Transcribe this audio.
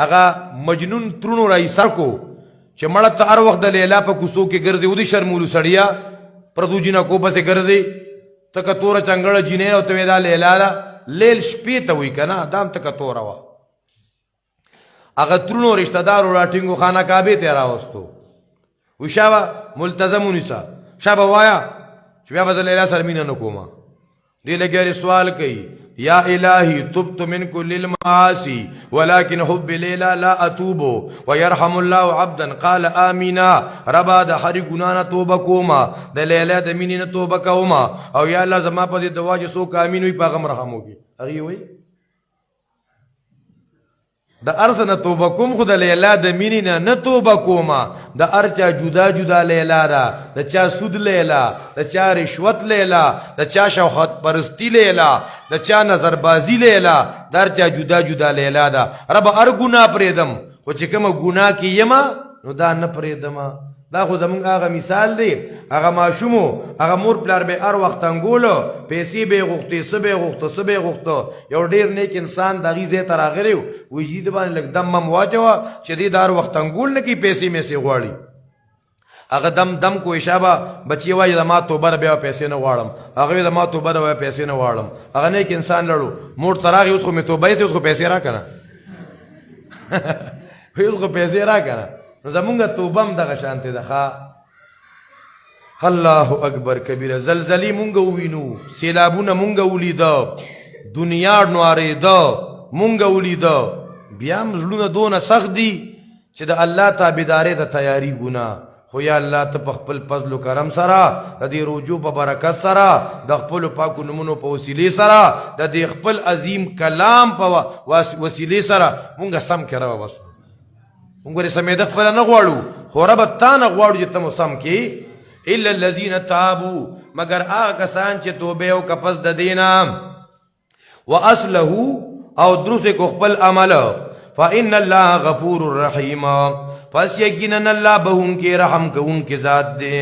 هغه مجنون ترونو را ایسر کو چې مړه ته هر وخت د لیلا په کوڅو کې ګرځي ودي شرمولو سړیا پردو جینا کو پسې ګرځي تکه توره چنګړه جینې او ته دا لیلا لیل شپې ته وی کنه دام تکه توره وا هغه ترونو رشتہ دارو راټینګو خانه کعبه ته راوستو وی شابه ملتزم ونیسا شابه وایا چې بیا به لیلا سره مینه نکوما دی لګي سوال کوي یا الہی تبت من كل المعاصي ولكن حب ليلى لا اتوب ويرحم الله عبدا قال امينا ربا د هر ګنا توبه کوما د لیلى د مینې توبه کوما او یا الله زما په دې دوا چې سو کامین وي پیغام رحم وکي هغه وي د ارسنه توبه کوم خو د لیلا د مینې نه توبه کوما د ارچا جدا جدا لیلا دا د چا سود لیلا د چا رشوت لیلا د چا شوخت پرستی لیلا د چا نظر بازی لیلا د ارچا جدا جدا لیلا دا رب ار ګنا پریدم خو چې کوم ګنا کې یما نو دا نه پریدم دا خو زمونږ هغه مثال دی هغه ماشومو هغه مور پلار به هر وخت انګولو پیسې به غوښتې څه به غوښته څه به غوښته یو ډېر نیک انسان دغې ځای ته راغلی وایي جي د باندې لږ دم مم واچوه چې دې د هر وخت انګول نه کوي پیسې میسې غواړي هغه دم کو شابه بچی وایي زما توبه ده بیا پیسې نه غواړم هغه وایي زما توبه ده بیا پیسې نه غواړم هغه نیک انسان لړو مور ته راغی اوس خو مې توبه یې اوس خو پیسې راکنه اوس خو پیسې راکنه نو زمونږ توبه هم دغه شانتې ده ښه الله اکبر کبیره زلزلې مونږ ووینو سیلابونه مونږ ولیده دنیا نوارېده مونږ ولیده بیا هم زړونه دونه سخت دي چې د الله تابعدارۍ ته تیاري ګناه خو یا الله ته په خپل فضل و کرم سره د دې روجو په برکت سره د خپلو پاکو نومونو په وسیلې سره د دې خپل عظیم کلام په وسیلې سره مونږ سم کې راوباسو مونږ سمېده خپله نه غواړو خو ربه تا نه غواړو چې ته مو سم کې الا الذین تابوا مگر هغه کسان چې توبې وکړه پس د دې نه واصلحوا او درست کو خپل عمل فإن الله غفور رحیم پس یقینا الله بهونکې رحم کوونکې ذات دی